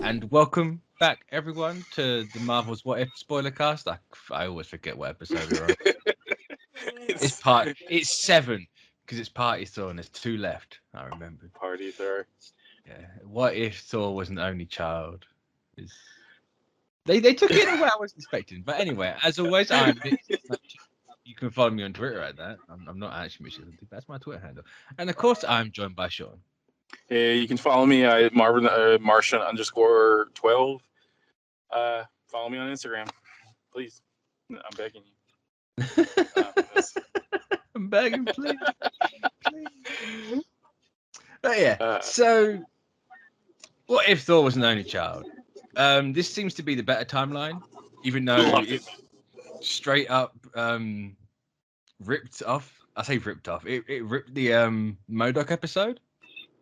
And welcome back, everyone, to the Marvel's What If Spoilercast. I always forget what episode we're on. It's 7 because it's Party Thor and there's 2 left. I remember. Party Thor. Yeah. What if Thor was an only child? They took it in a way I wasn't expecting. But anyway, as always, I'm Nick. You can follow me on Twitter at that. I'm not actually missing. That's my Twitter handle. And of course, I'm joined by Sean. Hey, you can follow me at Martian_12. Follow me on Instagram, please. I'm begging you. I'm begging, please. But yeah, so what if Thor was an only child? This seems to be the better timeline, even though it straight up ripped off. I say ripped off. It ripped the MODOK episode.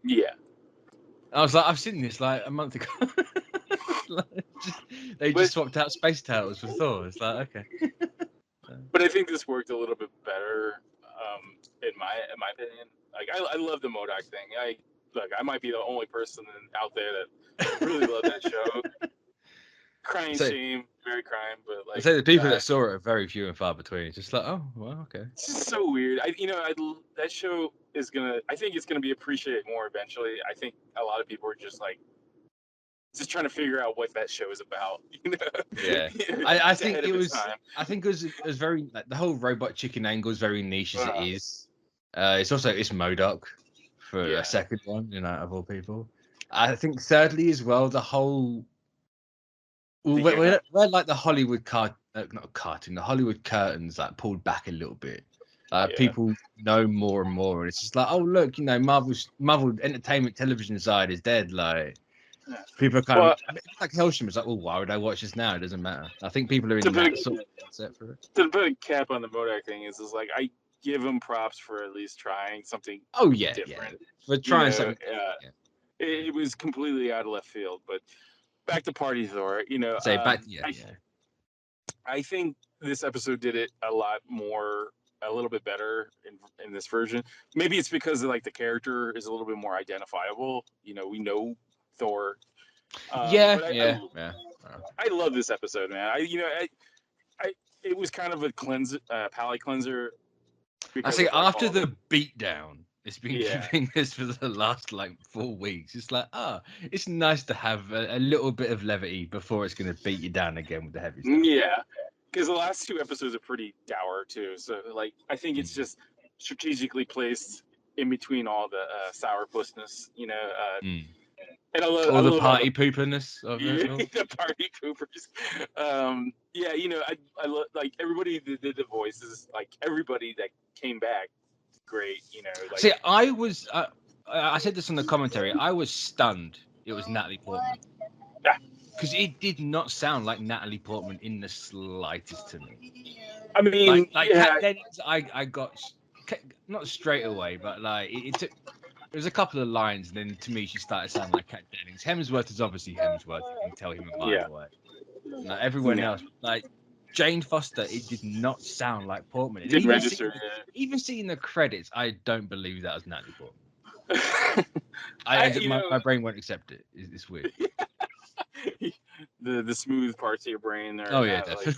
Yeah. I was like, I've seen this like a month ago. They just swapped out Space Turtles for Thor. It's like, okay. But I think this worked a little bit better, in my opinion. Like, I love the MODOK thing. I might be the only person out there that really love that show. Crying shame, very crying, but like. I say the people that saw it are very few and far between. It's just like, oh, well, okay. It's just so weird. That show is gonna. I think it's gonna be appreciated more eventually. I think a lot of people are just trying to figure out what that show is about. Yeah, I think it was. I think it was very like the whole robot chicken angle is very niche as it is. It's MODOK for a second one, of all people. I think thirdly as well, the whole. We're like the Hollywood the Hollywood curtains like pulled back a little bit. People know more and more, and it's just like, oh look, Marvel entertainment television side is dead. Like people are kind of like Hellstrom is like, oh, why would I watch this now? It doesn't matter. I think people are in that sort of mindset for it. To put a cap on the MODOK thing is like I give them props for at least trying something. Oh yeah, different. For trying something. It was completely out of left field, but. Back to Party Thor, I think this episode did it a little bit better in this version. Maybe it's because the character is a little bit more identifiable. We know Thor. I love this episode, man. It was kind of a palate cleanser. I say after the beatdown. It's been keeping this for the last 4 weeks. It's like, it's nice to have a little bit of levity before it's going to beat you down again with the heavy stuff. Yeah, because the last 2 episodes are pretty dour too. So I think it's just strategically placed in between all the sourpussness, And I love the party pooperness of it. The party poopers. I love everybody that did the voices, everybody that came back. Great, See, I said this on the commentary. I was stunned. It was Natalie Portman. Yeah, because it did not sound like Natalie Portman in the slightest to me. I mean, Kat Dennings, I got not straight away, but it took. There was a couple of lines, and then to me she started sounding like Kat Dennings. Hemsworth is obviously Hemsworth. You can tell him a mile away. Everyone else, Jane Foster, it did not sound like Portman. It didn't register. Even seeing the credits, I don't believe that was Natalie Portman. My brain won't accept it. It's weird. The smooth parts of your brain are definitely.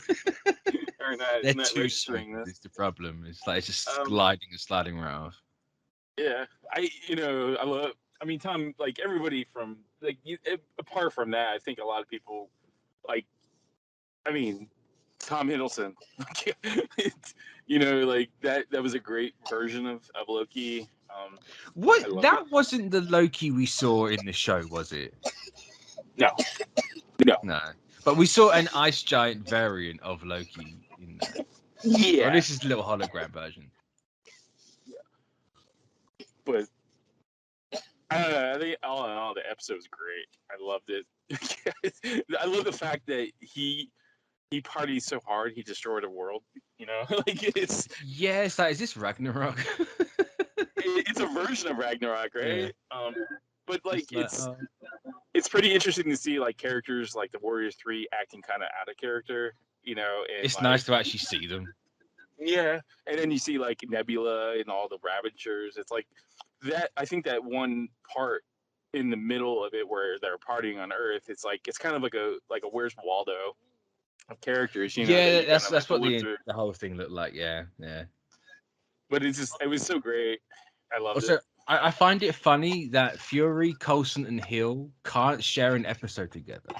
They're too smooth. It's the problem. It's just sliding right off. Yeah, I love. I mean, Tom, everybody from apart from that, I think a lot of people Tom Hiddleston, that was a great version of Loki. Wasn't the Loki we saw in the show, was it? No. But we saw an ice giant variant of Loki in that. Yeah. Well, this is a little hologram version. Yeah. But I think all in all, the episode was great. I loved it. I love the fact that he partied so hard he destroyed a world. It's is this Ragnarok? It's a version of Ragnarok, right? Yeah. But it's pretty interesting to see characters like the Warriors 3 acting kind of out of character. And, it's nice to actually see them. Yeah, and then you see Nebula and all the Ravagers. It's that I think that one part in the middle of it where they're partying on Earth, it's kind of like a Where's Waldo of characters, that Yeah, you kind of have that's to what look through. the whole thing looked like. Yeah, yeah. But it was so great. I loved Also, it. I find it funny that Fury, Coulson, and Hill can't share an episode together.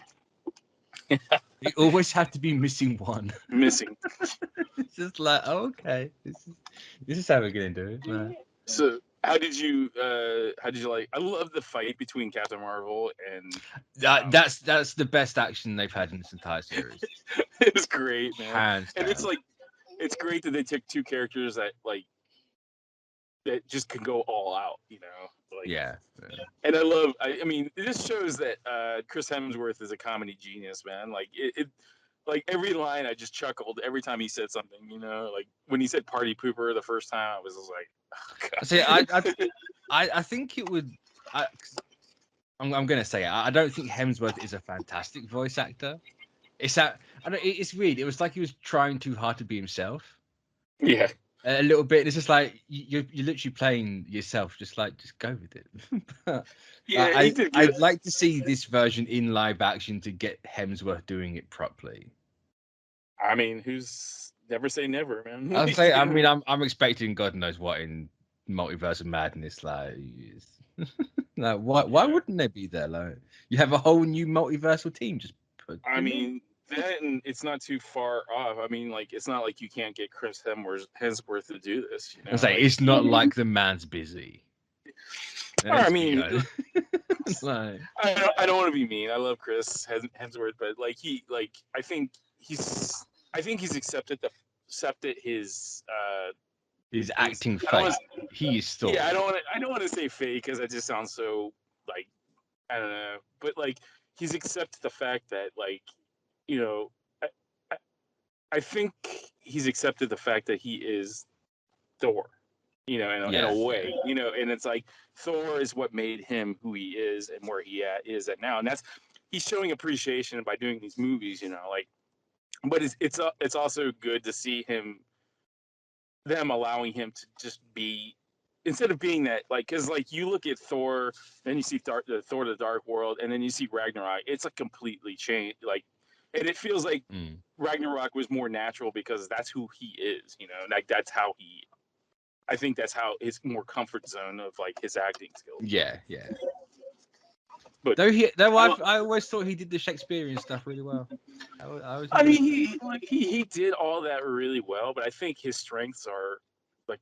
They always have to be missing one. Missing. It's just like, oh, okay, this is how we're gonna do it. Right. So how did you like? I love the fight between Captain Marvel and That's the best action they've had in this entire series. it was great, man. Hands And down. it's like it's great that they took two characters that that just can go all out, like yeah. And I mean, this shows that Chris Hemsworth is a comedy genius, man. Like like every line I just chuckled every time he said something, like when he said party pooper the first time, I was just like, oh, God. See, I think it would. I'm gonna say it. I don't think Hemsworth is a fantastic voice actor. It's that it's weird. It was like he was trying too hard to be himself. Yeah. A little bit. It's just like you're literally playing yourself. Just go with it. Yeah, I'd like to see this version in live action to get Hemsworth doing it properly. I mean, who's never say never, man. I'm expecting God knows what in Multiverse of Madness. Like, like why wouldn't they be there? Like, you have a whole new multiversal team. Just put. I mean, then it's not too far off. I mean, like, it's not like you can't get Chris Hemsworth to do this. It's not like the man's busy. I mean, like, I don't want to be mean. I love Chris Hemsworth, but I think he's accepted his acting fake. He is still. Yeah, I don't want to say fake because that just sounds so like I don't know, but like he's accepted the fact that I think he's accepted the fact that he is Thor, in a way, and it's like Thor is what made him who he is and where he is at now, and he's showing appreciation by doing these movies, but it's also good to see them allowing him to just be, instead of being that, because you look at Thor, then you see Thor the Dark World, and then you see Ragnarok. It's a completely changed, and it feels like Ragnarok was more natural because that's who he is, that's how I think that's how his more comfort zone of his acting skills. Yeah. But I always thought he did the Shakespearean stuff really well. I mean, he did all that really well, but I think his strengths are the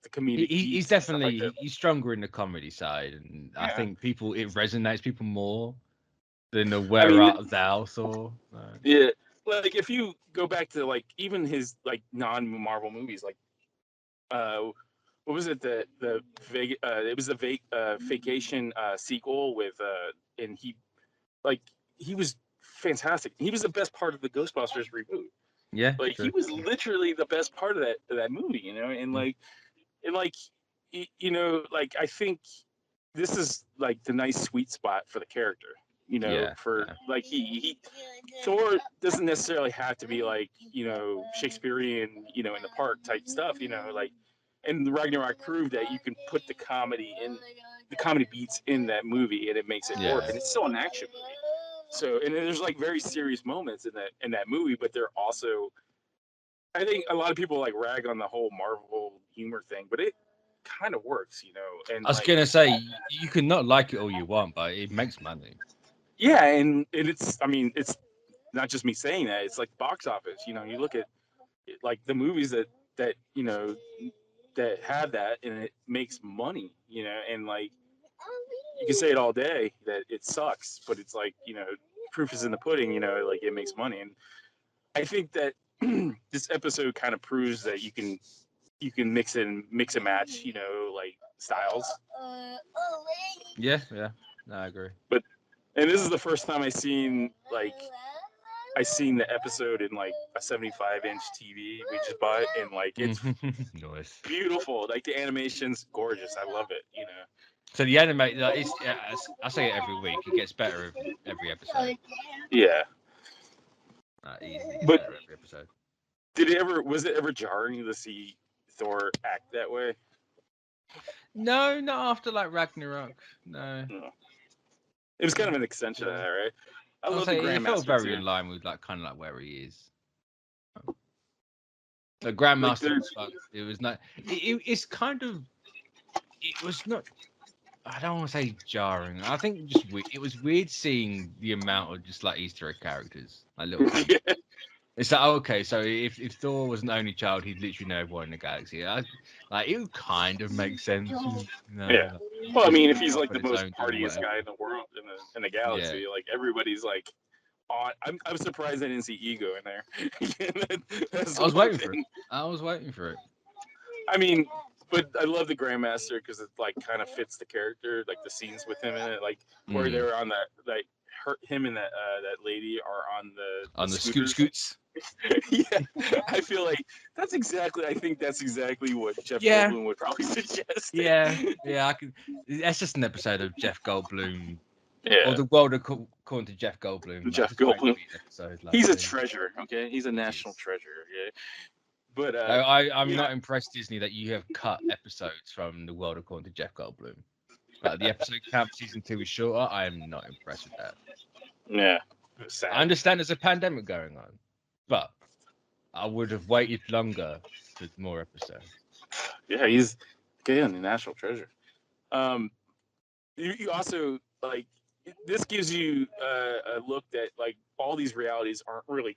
comedic. He's definitely he's stronger in the comedy side, and I think it resonates people more than the Where Art Thou Thor. Yeah, if you go back to even his non-Marvel movies, what was it, it was the Vacation sequel with and he was fantastic. He was the best part of the Ghostbusters reboot. Yeah, he was literally the best part of that movie, and I think this is the nice sweet spot for the character, he Thor doesn't necessarily have to be Shakespearean, in the park type stuff, and the Ragnarok proved that you can put the comedy beats in that movie and it makes it work, and it's still an action movie. So, and there's very serious moments in that movie, but they're also, I think a lot of people rag on the whole Marvel humor thing, but it kind of works, And I was gonna say, you can not like it all you want, but it makes money. Yeah, and it's not just me saying that. It's box office. You look at the movies that that have that, and it makes money. And you can say it all day that it sucks, but it's proof is in the pudding. It makes money, and I think that this episode kind of proves that you can mix and match, styles. Yeah, no, I agree. And this is the first time I seen the episode in a 75-inch TV we just bought, and it's nice. beautiful. The animation's gorgeous. I love it. So the anime, I say it every week. It gets better every episode. Yeah. Easily But better every episode. Was it ever jarring to see Thor act that way? No, not after Ragnarok. No. It was kind of an extension of that, right? I love the Grandmaster. It felt very in line with like kind of like where he is. The Grandmaster, it was not. It's kind of. It was not. I don't want to say jarring. I think just it was weird seeing the amount of just like Easter egg characters, like little. Yeah. It's like, okay, so if Thor was an only child, he'd literally know everyone in the galaxy. Like it would kind of make sense. You know, yeah. Like, well, I mean, if he's like the most partiest guy in the world in the galaxy, yeah. Like everybody's like. I'm surprised I didn't see Ego in there. I was waiting for it. I was waiting for it. I mean, but I love the Grandmaster because it like kind of fits the character, like the scenes with him in it, like where they were on that, like him and that lady are on the scoots. Yeah, I feel like I think that's exactly what Jeff Goldblum would probably suggest. Yeah, I can. That's just an episode of Jeff Goldblum. Yeah. Or the world according to Jeff Goldblum. Jeff Goldblum. Episode, like, he's a treasure, okay? He's a national treasure, yeah. But I'm not impressed, Disney, that you have cut episodes from the world according to Jeff Goldblum. Like the episode count for season 2 is shorter. I am not impressed with that. Yeah. I understand there's a pandemic going on, but I would have waited longer for more episodes. Yeah, he's a national treasure. You also like. This gives you a look that like all these realities aren't really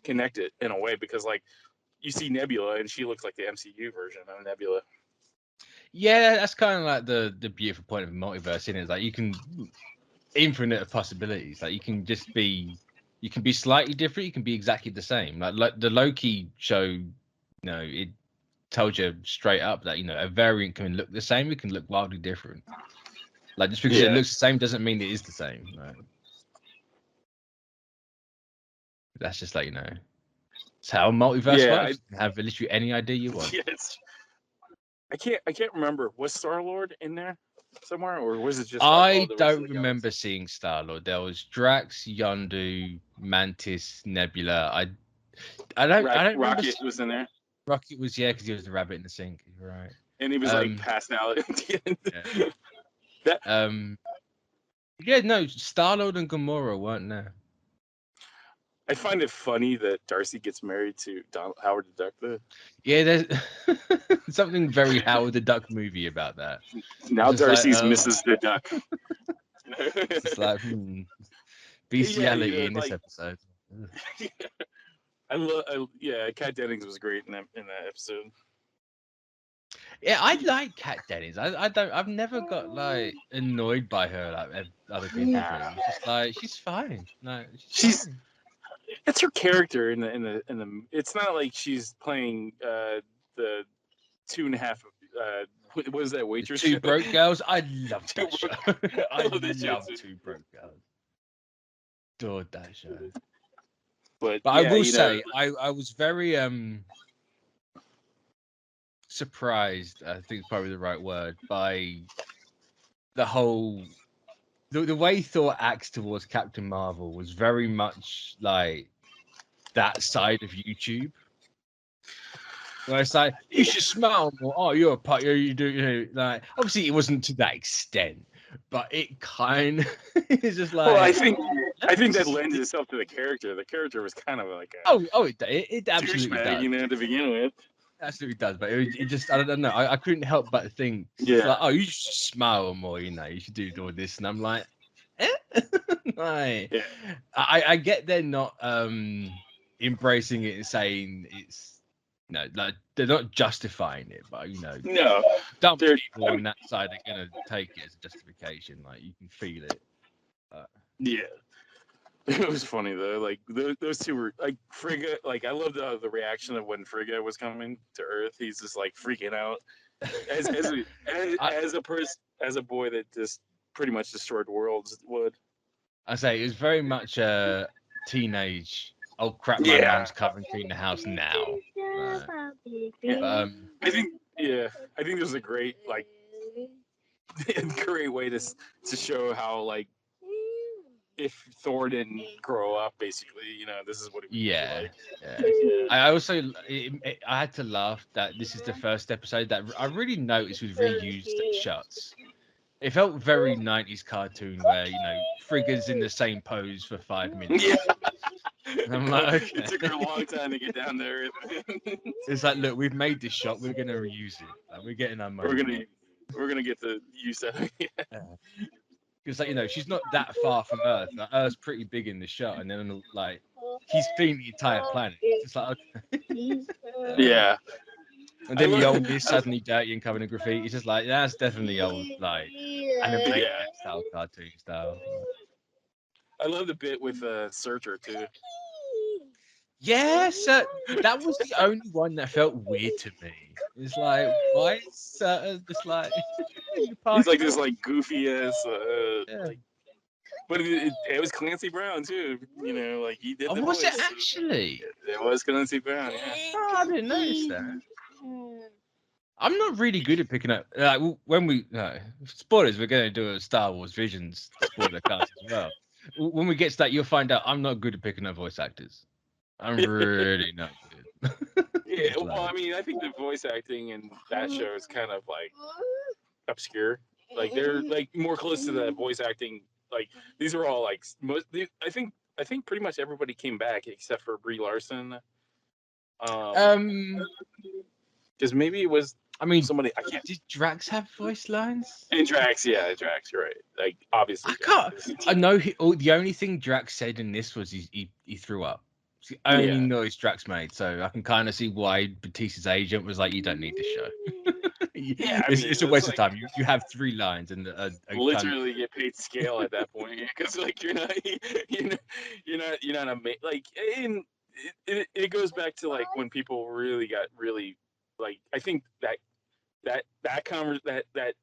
connected in a way because like you see Nebula and she looks like the MCU version of Nebula. Yeah, that's kind of like the beautiful point of multiverse, isn't it? It's like you can infinite possibilities. Like you can be slightly different. You can be exactly the same. Like the Loki show, it told you straight up that a variant can look the same. It can look wildly different. Like just because it looks the same doesn't mean it is the same. Right? That's just like it's how multiverse works. You can have literally any idea you want. Yes. I can't remember. Was Star-Lord in there somewhere, or was it just? I don't remember seeing Star-Lord. There was Drax, Yondu, Mantis, Nebula. I don't. Rocket was in there. Rocket was because he was the rabbit in the sink. You're right. And he was like passed out at the end. Yeah. Star-Lord and Gamora weren't there. I find it funny that Darcy gets married to Howard the Duck, though. Yeah, there's something very Howard the Duck movie about that. Now Darcy's Mrs. the Duck. It's like bestiality in this episode. Kat Dennings was great in that episode. Yeah, I like Kat Dennings. I've never got like annoyed by her like other people do. It's just like she's fine. No, she's fine. It's her character in the. It's not like she's playing the 2.5. What was that waitress? Two Broke Girls. I love that show. I love Two Broke Girls. Adored that show. But I will say, I was very surprised. I think it's probably the right word by the whole. The way Thor acts towards Captain Marvel was very much like that side of YouTube. Where it's like, you should smile more. Oh, you're a part. You do. Like, obviously, it wasn't to that extent, but it kind of is just like. Well, I think that lends itself to the character. The character was kind of like it absolutely does. To begin with. Absolutely does, but it just I don't know. I couldn't help but think, like, you should smile more. You should do all this, and I'm like, like, I get they're not embracing it and saying it's like they're not justifying it, but no, dumb people on that side are gonna take it as a justification. Like you can feel it. It was funny though. Like those two were like Frigga. Like I loved the reaction of when Frigga was coming to Earth. He's just like freaking out as a boy that just pretty much destroyed worlds would. I say it was very much a teenage. Oh crap! My mom's cleaning the house now. I think it was a great great way to show how like. If Thor didn't grow up, basically, this is what he was like. I also I had to laugh that this is the first episode that I really noticed was reused shots. It felt very 90s cartoon where, Frigga's in the same pose for 5 minutes. Yeah. And I'm like, okay. It took her a long time to get down there. It's like, look, we've made this shot. We're going to reuse it. Like, we're getting our money. We're gonna get the use out of it. Because, she's not that far from Earth. Like, Earth's pretty big in the shot. And then, like, he's cleaned the entire planet. It's just like, okay. Yeah. And then the old is suddenly dirty and covered in graffiti. It's just like, that's definitely old, like, animated style, cartoon style. I love the bit with Searcher too. Yes, that was the only one that felt weird to me. It's like, why is just like he's like this like goofy ass like, but it was Clancy Brown too, like he did the was voice. it actually? It was Clancy Brown, yeah. Oh, I didn't notice that. I'm not really good at picking up. Like when we spoilers, we're going to do a Star Wars Visions spoiler cast as well. When we get to that, you'll find out I'm not good at picking up voice actors. I'm really not good. Yeah, well, I mean, I think the voice acting in that show is kind of like obscure. Like they're like more close to the voice acting. Like these are all like most. I think pretty much everybody came back except for Brie Larson. Because maybe it was. I mean, somebody. I can't. Did Drax have voice lines? And Drax, yeah, Drax. You're right. Like obviously. I can't. I know. The only thing Drax said in this was he threw up. It's the only noise Drax made, so I can kind of see why Batista's agent was like, "You don't need this show." Yeah, it's a waste of time. You have 3 lines and literally get paid scale at that point because like you're not like, and it goes back to like when people really got really like I think that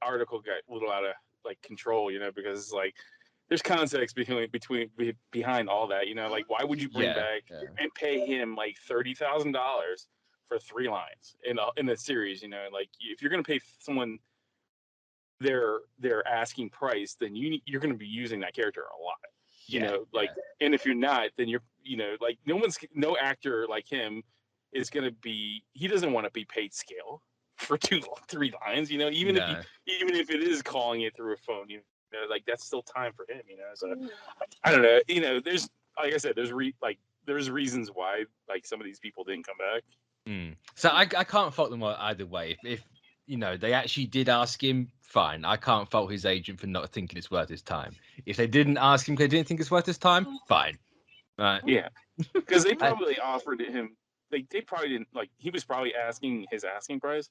article got a little out of like control, because it's like there's context behind all that, like why would you bring back and pay him like $30,000 for 3 lines in a series, like if you're gonna pay someone their asking price, then you're gonna be using that character a lot, and if you're not, then you're like no actor like him is gonna be, he doesn't want to be paid scale for 2-3 lines, even if it is calling it through a phone, like that's still time for him, so I don't know, there's like I said, there's reasons why like some of these people didn't come back. So I can't fault them either way. If they actually did ask him, fine. I can't fault his agent for not thinking it's worth his time. If they didn't ask him because they didn't think it's worth his time, fine. Right? Yeah, because they probably offered him. Like they probably didn't like. He was probably asking his asking price.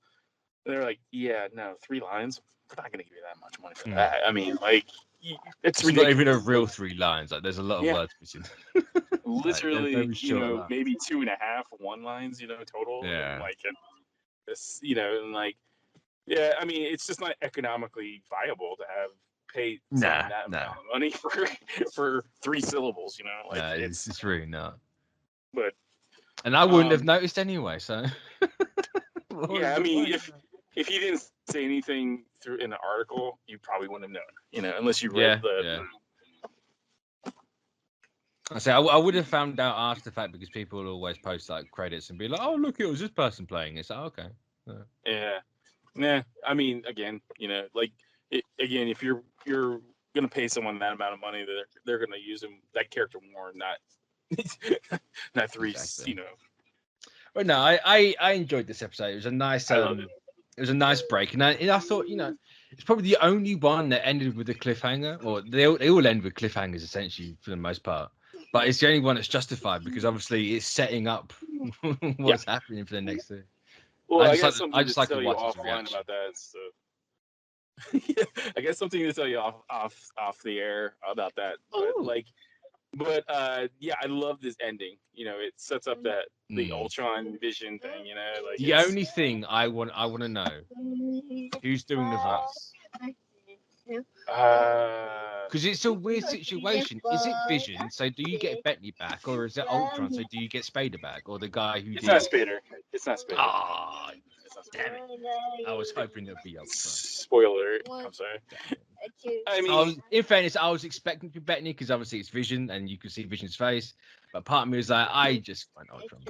They're like, yeah, no, 3 lines. We're not gonna give you that much money for that. I mean, like, it's ridiculous. Not even a real 3 lines. Like, there's a lot of words missing. Literally, maybe 2.5 1-lines, total. Yeah. Like, this, and like, yeah, I mean, it's just not economically viable to have paid that amount of money for 3 syllables. Like, no, it's really not. But. And I wouldn't have noticed anyway. So. Yeah, I mean, if he didn't say anything in the article, you probably wouldn't have known, unless you read the. I say I would have found out after the fact because people would always post like credits and be like, "Oh, look, it was this person playing." It's like, okay. Yeah. I mean, again, like if you're gonna pay someone that amount of money, they're gonna use that character more, not 3. Exactly. But no, I enjoyed this episode. It was a nice it was a nice break, and I thought it's probably the only one that ended with a cliffhanger, or they all end with cliffhangers essentially for the most part. But it's the only one that's justified because obviously it's setting up what's happening for the next thing. Well, I guess something to tell you offline about that. So. I guess something to tell you off the air about that. But I love this ending. It sets up the Ultron Vision thing. Like the only thing I want to know who's doing the voice. Because it's a weird situation. Is it Vision? So do you get Bettany back, or is it Ultron? So do you get Spader back, or the guy who? It's not Spader. It's not Spader. Ah, damn it! I was hoping it'd be Ultron. Spoiler. I'm sorry. I mean, in fairness, I was expecting to be Bettany because obviously it's Vision and you can see Vision's face. But part of me was like, I just want Ultron.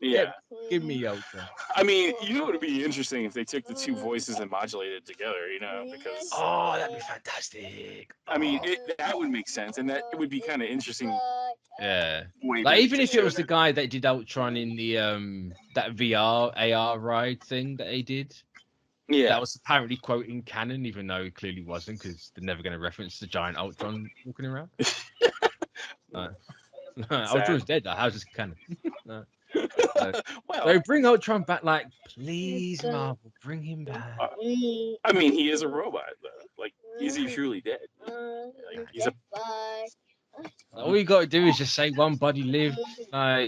Yeah. Give me Ultron. I mean, you know, it would be interesting if they took the two voices and modulated together. You know, because that'd be fantastic. I mean, that would make sense, and that it would be kind of interesting. Yeah. Like even if it was the guy that did Ultron in the that VR AR ride thing that he did. Yeah. That was apparently quoting canon, even though it clearly wasn't, because they're never going to reference the giant Ultron walking around. Ultron's dead. How's this canon? No. Well, so bring Ultron back, like, please, Marvel, bring him back. I mean, he is a robot, though. Like, is he truly dead? Like, he's a. All you got to do is just say one body lived.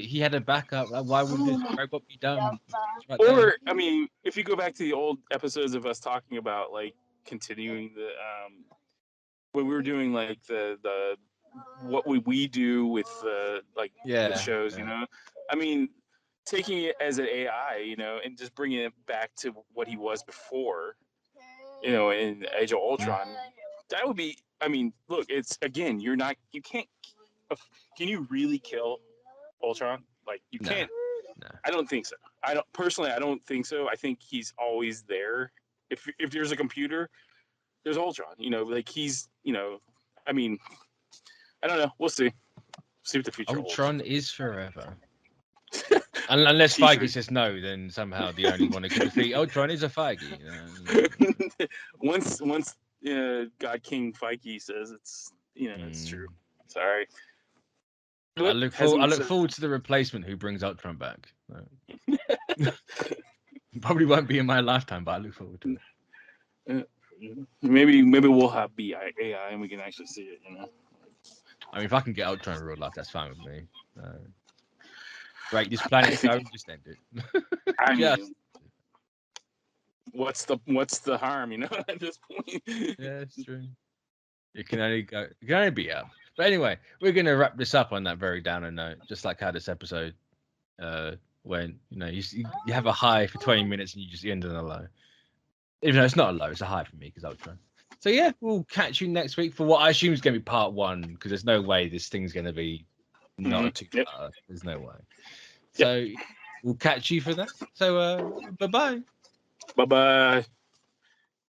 He had a backup. Like, why would this robot be dumb? Right or there. I mean, if you go back to the old episodes of us talking about like continuing the when we were doing like the what we do with like the shows, you know. I mean, taking it as an AI, you know, and just bringing it back to what he was before, you know, in Age of Ultron. That would be. I mean, look, it's again, you can't. Can you really kill Ultron? Like you can't. No. I don't think so. I don't think so. I think he's always there. If there's a computer, there's Ultron. You know, like he's. You know, I mean, I don't know. We'll see. See what the future holds. Ultron is forever. Unless Feige says no, then somehow the only one who can defeat Ultron is a Feige. once God King Feige says it's it's true. Sorry. I look forward to the replacement who brings Ultron back. Probably won't be in my lifetime, but I look forward to it. Maybe we'll have AI and we can actually see it. You know. I mean, if I can get Ultron in real life, that's fine with me. Break this planet, go and just end it. I mean, what's the harm, you know, at this point? Yeah, it's true. It can only be up. But anyway, we're gonna wrap this up on that very downer note, just like how this episode when you have a high for 20 minutes and you just end on a low. Even though it's not a low, it's a high for me because Ultron. So yeah, we'll catch you next week for what I assume is gonna be part 1, because there's no way this thing's gonna be not too far. There's no way. So we'll catch you for that. So bye-bye. Bye-bye.